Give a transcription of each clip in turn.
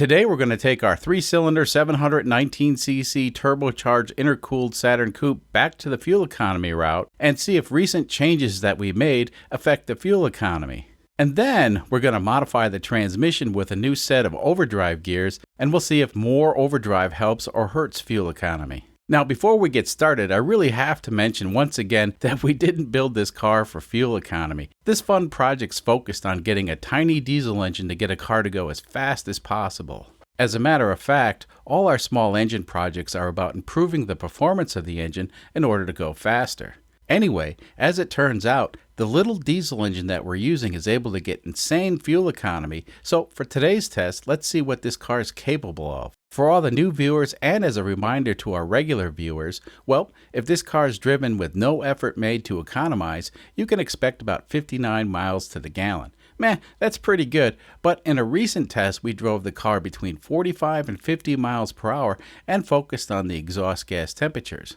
Today we're going to take our 3-cylinder 719cc turbocharged intercooled Saturn coupe back to the fuel economy route and see if recent changes that we made affect the fuel economy. And then we're going to modify the transmission with a new set of overdrive gears, and we'll see if more overdrive helps or hurts fuel economy. Now, before we get started, I really have to mention once again that we didn't build this car for fuel economy. This fun project's focused on getting a tiny diesel engine to get a car to go as fast as possible. As a matter of fact, all our small engine projects are about improving the performance of the engine in order to go faster. Anyway, as it turns out, the little diesel engine that we're using is able to get insane fuel economy, so for today's test, let's see what this car is capable of. For all the new viewers and as a reminder to our regular viewers, well, if this car is driven with no effort made to economize, you can expect about 59 miles to the gallon. Meh, that's pretty good, but in a recent test we drove the car between 45 and 50 miles per hour and focused on the exhaust gas temperatures.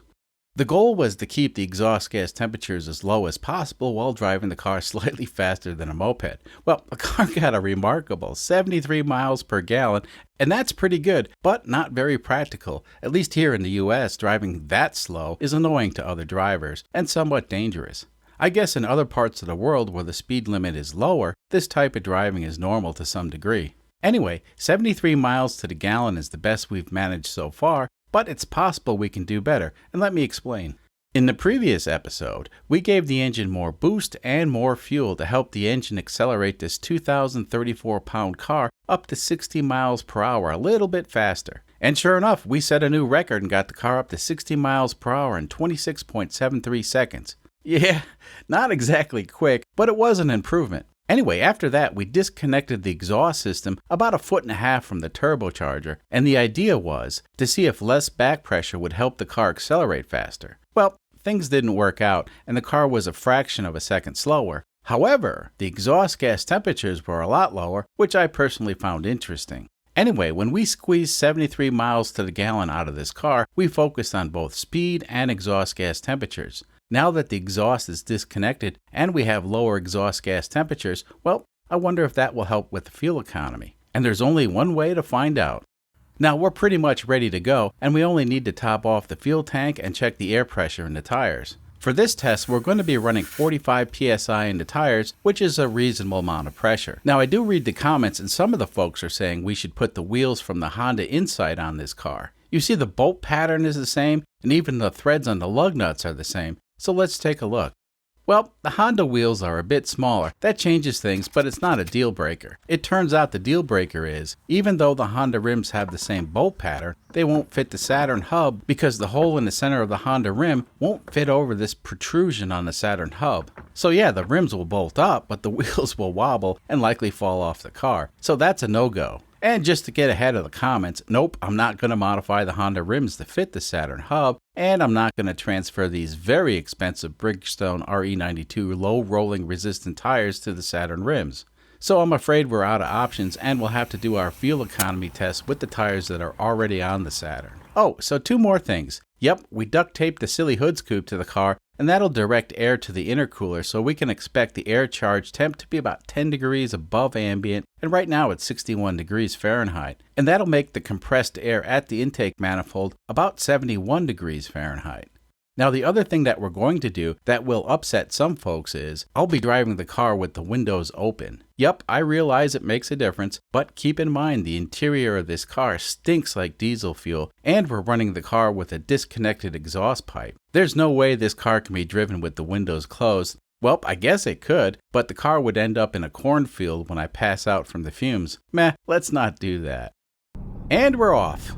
The goal was to keep the exhaust gas temperatures as low as possible while driving the car slightly faster than a moped. Well, the car got a remarkable 73 miles per gallon, and that's pretty good, but not very practical. At least here in the US, driving that slow is annoying to other drivers and somewhat dangerous. I guess in other parts of the world where the speed limit is lower, this type of driving is normal to some degree. Anyway, 73 miles to the gallon is the best we've managed so far, but it's possible we can do better, and let me explain. In the previous episode, we gave the engine more boost and more fuel to help the engine accelerate this 2,034-pound car up to 60 miles per hour a little bit faster. And sure enough, we set a new record and got the car up to 60 miles per hour in 26.73 seconds. Yeah, not exactly quick, but it was an improvement. Anyway, after that, we disconnected the exhaust system about 1.5 feet from the turbocharger, and the idea was to see if less back pressure would help the car accelerate faster. Well, things didn't work out, and the car was a fraction of a second slower. However, the exhaust gas temperatures were a lot lower, which I personally found interesting. Anyway, when we squeezed 73 miles to the gallon out of this car, we focused on both speed and exhaust gas temperatures. Now that the exhaust is disconnected and we have lower exhaust gas temperatures, well, I wonder if that will help with the fuel economy. And there's only one way to find out. Now we're pretty much ready to go, and we only need to top off the fuel tank and check the air pressure in the tires. For this test, we're going to be running 45 psi in the tires, which is a reasonable amount of pressure. Now I do read the comments, and some of the folks are saying we should put the wheels from the Honda Insight on this car. You see the bolt pattern is the same, and even the threads on the lug nuts are the same. So let's take a look. Well, the Honda wheels are a bit smaller. That changes things, but it's not a deal breaker. It turns out the deal breaker is, even though the Honda rims have the same bolt pattern, they won't fit the Saturn hub because the hole in the center of the Honda rim won't fit over this protrusion on the Saturn hub. So yeah, the rims will bolt up, but the wheels will wobble and likely fall off the car. So that's a no-go. And just to get ahead of the comments, nope, I'm not going to modify the Honda rims to fit the Saturn hub, and I'm not going to transfer these very expensive Bridgestone RE92 low rolling resistant tires to the Saturn rims. So I'm afraid we're out of options and we'll have to do our fuel economy test with the tires that are already on the Saturn. Oh, so two more things. Yep, we duct taped the silly hood scoop to the car, and that'll direct air to the intercooler, so we can expect the air charge temp to be about 10 degrees above ambient, and right now it's 61 degrees Fahrenheit. And that'll make the compressed air at the intake manifold about 71 degrees Fahrenheit. Now the other thing that we're going to do that will upset some folks is, I'll be driving the car with the windows open. Yup, I realize it makes a difference, but keep in mind the interior of this car stinks like diesel fuel, and we're running the car with a disconnected exhaust pipe. There's no way this car can be driven with the windows closed. Well, I guess it could, but the car would end up in a cornfield when I pass out from the fumes. Meh, let's not do that. And we're off.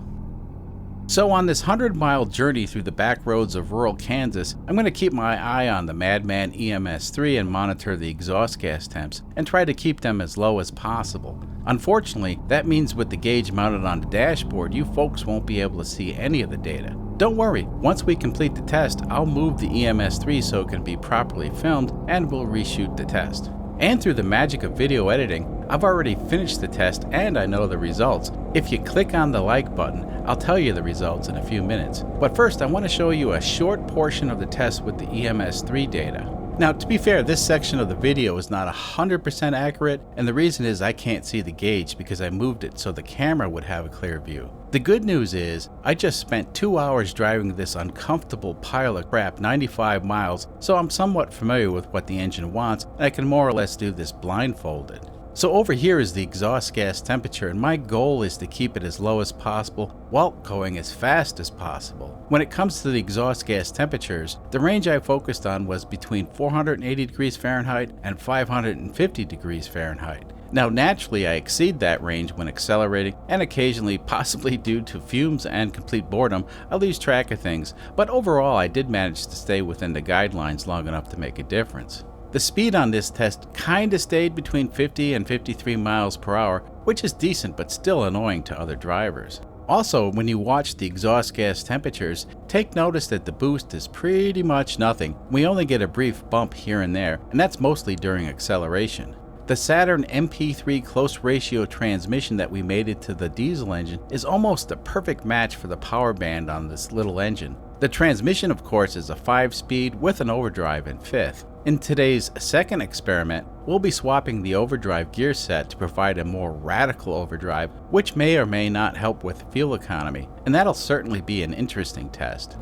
So on this 100-mile journey through the back roads of rural Kansas, I'm going to keep my eye on the MADMAN EMS3 and monitor the exhaust gas temps and try to keep them as low as possible. Unfortunately, that means with the gauge mounted on the dashboard, you folks won't be able to see any of the data. Don't worry, once we complete the test, I'll move the EMS3 so it can be properly filmed and we'll reshoot the test. And through the magic of video editing, I've already finished the test and I know the results. If you click on the like button, I'll tell you the results in a few minutes. But first, I want to show you a short portion of the test with the EMS3 data. Now, to be fair, this section of the video is not 100% accurate, and the reason is I can't see the gauge because I moved it so the camera would have a clear view. The good news is, I just spent 2 hours driving this uncomfortable pile of crap 95 miles, so I'm somewhat familiar with what the engine wants, and I can more or less do this blindfolded. So over here is the exhaust gas temperature, and my goal is to keep it as low as possible while going as fast as possible. When it comes to the exhaust gas temperatures, the range I focused on was between 480 degrees Fahrenheit and 550 degrees Fahrenheit. Now naturally I exceed that range when accelerating, and occasionally, possibly due to fumes and complete boredom, I lose track of things, but overall I did manage to stay within the guidelines long enough to make a difference. The speed on this test kinda stayed between 50 and 53 miles per hour, which is decent but still annoying to other drivers. Also, when you watch the exhaust gas temperatures, take notice that the boost is pretty much nothing. We only get a brief bump here and there, and that's mostly during acceleration. The Saturn MP3 close ratio transmission that we mated to the diesel engine is almost a perfect match for the power band on this little engine. The transmission, of course, is a 5-speed with an overdrive in 5th. In today's second experiment, we'll be swapping the overdrive gear set to provide a more radical overdrive, which may or may not help with fuel economy, and that'll certainly be an interesting test.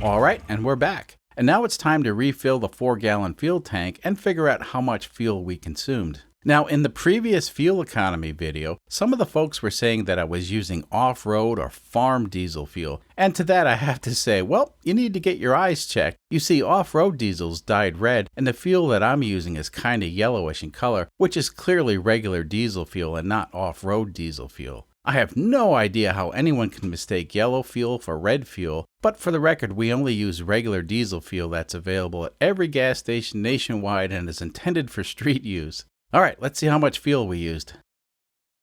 Alright, and we're back. And now it's time to refill the 4-gallon fuel tank and figure out how much fuel we consumed. Now, in the previous fuel economy video, some of the folks were saying that I was using off-road or farm diesel fuel, and to that I have to say, well, you need to get your eyes checked. You see, off-road diesel's dyed red, and the fuel that I'm using is kinda yellowish in color, which is clearly regular diesel fuel and not off-road diesel fuel. I have no idea how anyone can mistake yellow fuel for red fuel, but for the record, we only use regular diesel fuel that's available at every gas station nationwide and is intended for street use. Alright, let's see how much fuel we used.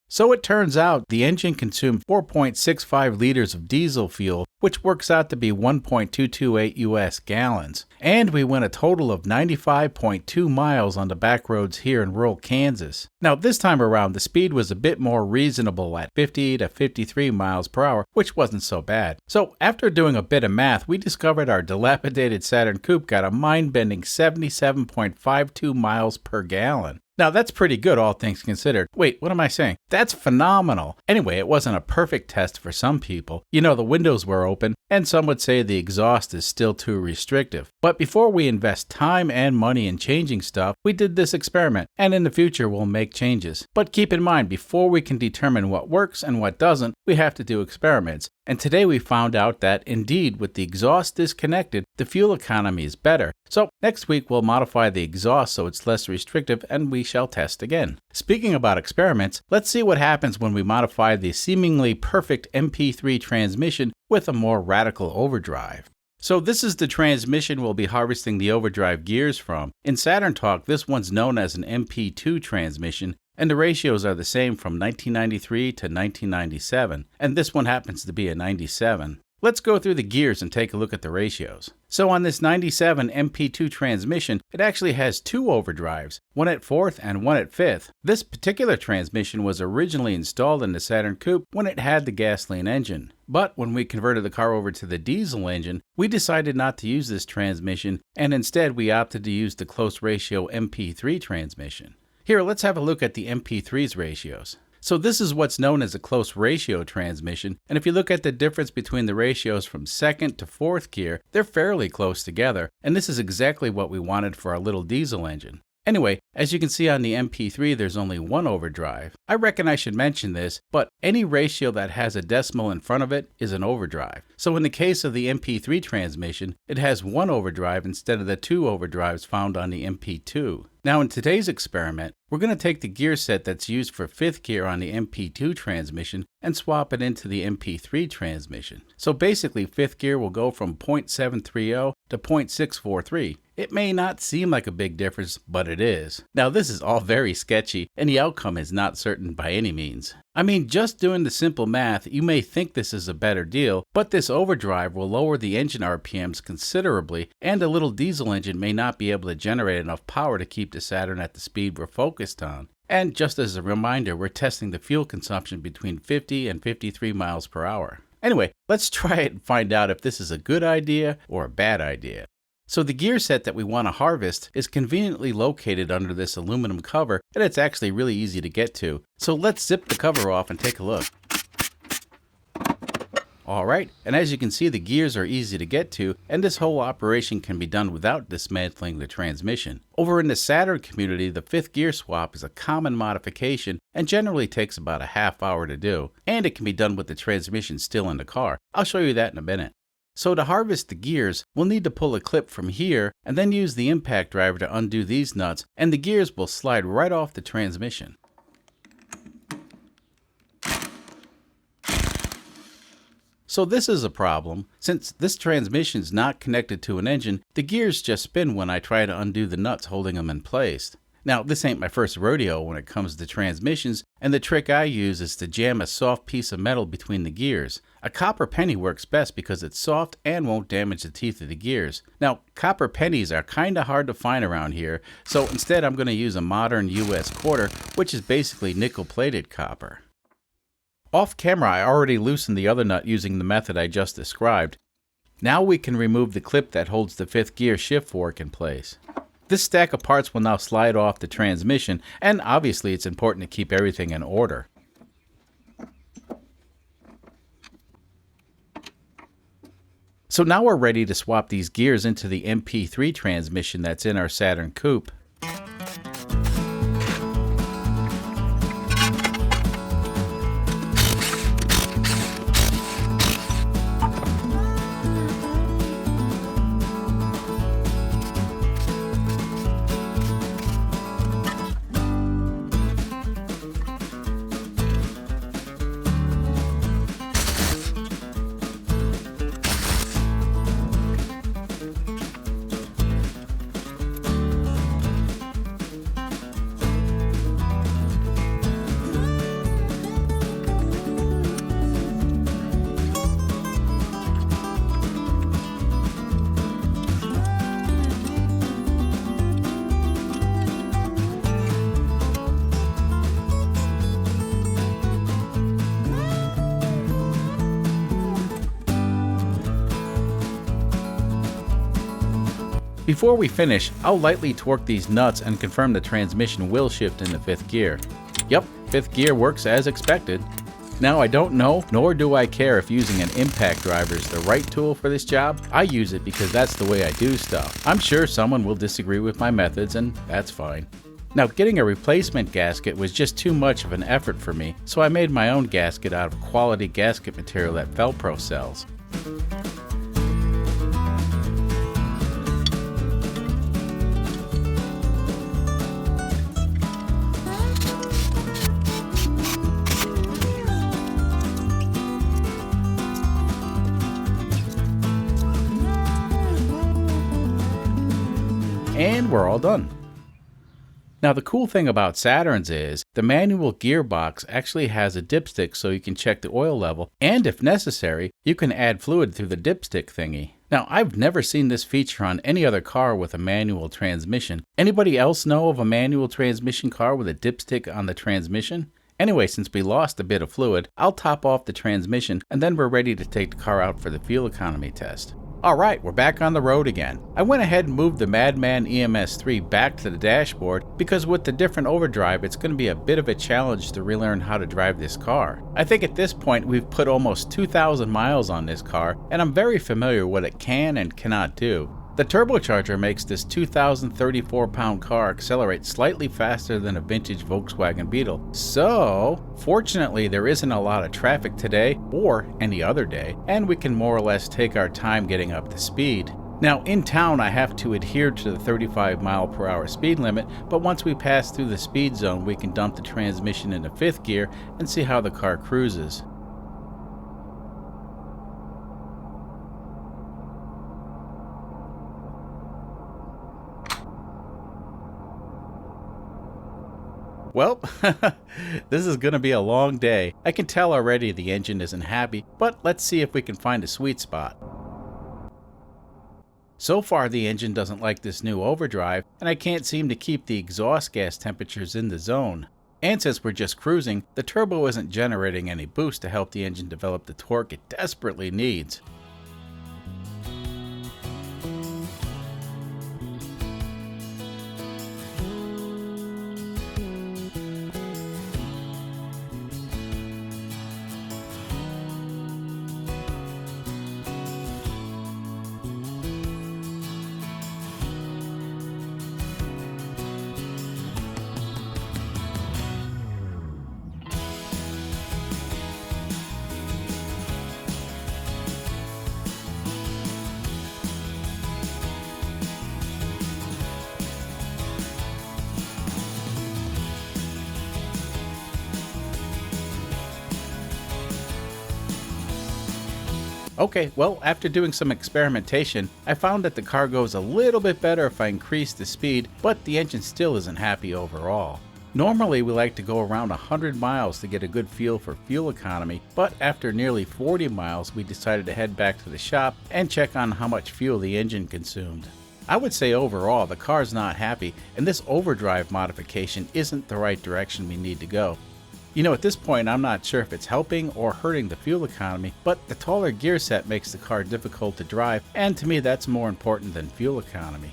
So it turns out the engine consumed 4.65 liters of diesel fuel, which works out to be 1.228 US gallons. And we went a total of 95.2 miles on the back roads here in rural Kansas. Now this time around, the speed was a bit more reasonable at 50 to 53 miles per hour, which wasn't so bad. So after doing a bit of math, we discovered our dilapidated Saturn coupe got a mind-bending 77.52 miles per gallon. Now that's pretty good, all things considered. Wait, what am I saying? That's phenomenal. Anyway, it wasn't a perfect test for some people. You know, the windows were open, and some would say the exhaust is still too restrictive. But before we invest time and money in changing stuff, we did this experiment, and in the future we'll make changes. But keep in mind, before we can determine what works and what doesn't, we have to do experiments. And today we found out that, indeed, with the exhaust disconnected, the fuel economy is better. So next week we'll modify the exhaust so it's less restrictive, and we shall test again. Speaking about experiments, let's see what happens when we modify the seemingly perfect MP3 transmission with a more radical overdrive. So this is the transmission we'll be harvesting the overdrive gears from. In Saturn talk, this one's known as an MP2 transmission, and the ratios are the same from 1993 to 1997, and this one happens to be a 97. Let's go through the gears and take a look at the ratios. So on this 97 MP2 transmission, it actually has 2 overdrives, one at 4th and one at 5th. This particular transmission was originally installed in the Saturn coupe when it had the gasoline engine. But when we converted the car over to the diesel engine, we decided not to use this transmission, and instead we opted to use the close ratio MP3 transmission. Here, let's have a look at the MP3's ratios. So this is what's known as a close ratio transmission, and if you look at the difference between the ratios from 2nd to 4th gear, they're fairly close together, and this is exactly what we wanted for our little diesel engine. Anyway, as you can see on the MP3, there's only 1 overdrive. I reckon I should mention this, but any ratio that has a decimal in front of it is an overdrive. So in the case of the MP3 transmission, it has 1 overdrive instead of the 2 overdrives found on the MP2. Now in today's experiment, we're going to take the gear set that's used for 5th gear on the MP2 transmission and swap it into the MP3 transmission. So basically 5th gear will go from 0.730 to 0.643. It may not seem like a big difference, but it is. Now this is all very sketchy, and the outcome is not certain by any means. I mean, just doing the simple math, you may think this is a better deal, but this overdrive will lower the engine RPMs considerably, and a little diesel engine may not be able to generate enough power to keep the Saturn at the speed we're focused on. And just as a reminder, we're testing the fuel consumption between 50 and 53 miles per hour. Anyway, let's try it and find out if this is a good idea or a bad idea. So the gear set that we want to harvest is conveniently located under this aluminum cover, and it's actually really easy to get to. So let's zip the cover off and take a look. Alright, and as you can see, the gears are easy to get to, and this whole operation can be done without dismantling the transmission. Over in the Saturn community, the fifth gear swap is a common modification and generally takes about a half hour to do, and it can be done with the transmission still in the car. I'll show you that in a minute. So to harvest the gears, we'll need to pull a clip from here and then use the impact driver to undo these nuts, and the gears will slide right off the transmission. So this is a problem. Since this transmission is not connected to an engine, the gears just spin when I try to undo the nuts holding them in place. Now, this ain't my first rodeo when it comes to transmissions, and the trick I use is to jam a soft piece of metal between the gears. A copper penny works best because it's soft and won't damage the teeth of the gears. Now, copper pennies are kinda hard to find around here, so instead I'm going to use a modern US quarter, which is basically nickel-plated copper. Off camera, I already loosened the other nut using the method I just described. Now we can remove the clip that holds the fifth gear shift fork in place. This stack of parts will now slide off the transmission, and obviously it's important to keep everything in order. So now we're ready to swap these gears into the MP3 transmission that's in our Saturn coupe. Before we finish, I'll lightly torque these nuts and confirm the transmission will shift into fifth gear. Yep, fifth gear works as expected. Now I don't know, nor do I care if using an impact driver is the right tool for this job. I use it because that's the way I do stuff. I'm sure someone will disagree with my methods, and that's fine. Now, getting a replacement gasket was just too much of an effort for me, so I made my own gasket out of quality gasket material that Velcro sells. And we're all done. Now the cool thing about Saturns is the manual gearbox actually has a dipstick so you can check the oil level, and if necessary, you can add fluid through the dipstick thingy. Now I've never seen this feature on any other car with a manual transmission. Anybody else know of a manual transmission car with a dipstick on the transmission? Anyway, since we lost a bit of fluid, I'll top off the transmission and then we're ready to take the car out for the fuel economy test. Alright, we're back on the road again. I went ahead and moved the MADMAN EMS3 back to the dashboard because with the different overdrive it's going to be a bit of a challenge to relearn how to drive this car. I think at this point we've put almost 2,000 miles on this car and I'm very familiar with what it can and cannot do. The turbocharger makes this 2,034 pound car accelerate slightly faster than a vintage Volkswagen Beetle. So, fortunately there isn't a lot of traffic today or any other day, and we can more or less take our time getting up to speed. Now in town I have to adhere to the 35 mile per hour speed limit, but once we pass through the speed zone we can dump the transmission into fifth gear and see how the car cruises. Well, this is going to be a long day. I can tell already the engine isn't happy, but let's see if we can find a sweet spot. So far the engine doesn't like this new overdrive, and I can't seem to keep the exhaust gas temperatures in the zone. And since we're just cruising, the turbo isn't generating any boost to help the engine develop the torque it desperately needs. Okay, well, after doing some experimentation, I found that the car goes a little bit better if I increase the speed, but the engine still isn't happy overall. Normally we like to go around 100 miles to get a good feel for fuel economy, but after nearly 40 miles we decided to head back to the shop and check on how much fuel the engine consumed. I would say overall the car's not happy, and this overdrive modification isn't the right direction we need to go. You know, at this point I'm not sure if it's helping or hurting the fuel economy, but the taller gear set makes the car difficult to drive, and to me that's more important than fuel economy.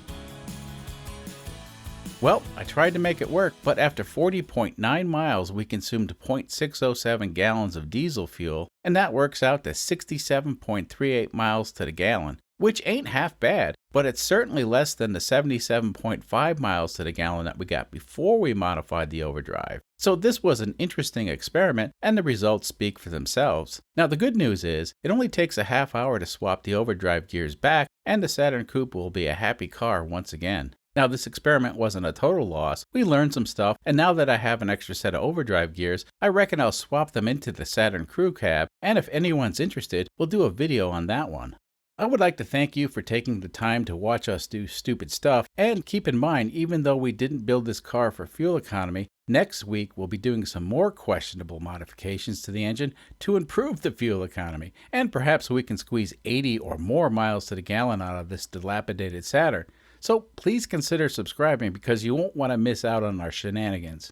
Well, I tried to make it work, but after 40.9 miles we consumed 0.607 gallons of diesel fuel, and that works out to 67.38 miles to the gallon, which ain't half bad, but it's certainly less than the 77.5 miles to the gallon that we got before we modified the overdrive. So this was an interesting experiment, and the results speak for themselves. Now the good news is, it only takes a half hour to swap the overdrive gears back, and the Saturn Coupe will be a happy car once again. Now this experiment wasn't a total loss, we learned some stuff, and now that I have an extra set of overdrive gears, I reckon I'll swap them into the Saturn Crew Cab, and if anyone's interested, we'll do a video on that one. I would like to thank you for taking the time to watch us do stupid stuff, and keep in mind, even though we didn't build this car for fuel economy, next week we'll be doing some more questionable modifications to the engine to improve the fuel economy, and perhaps we can squeeze 80 or more miles to the gallon out of this dilapidated Saturn. So please consider subscribing because you won't want to miss out on our shenanigans.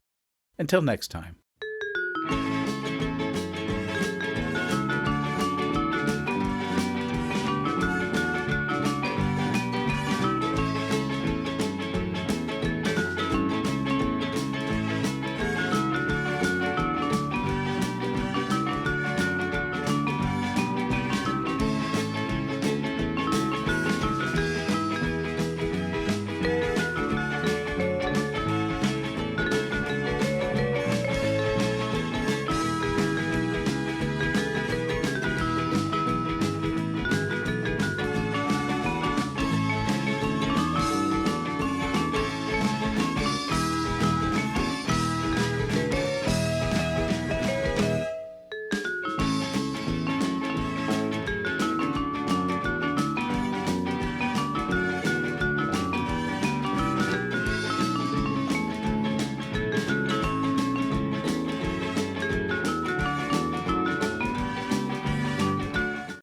Until next time.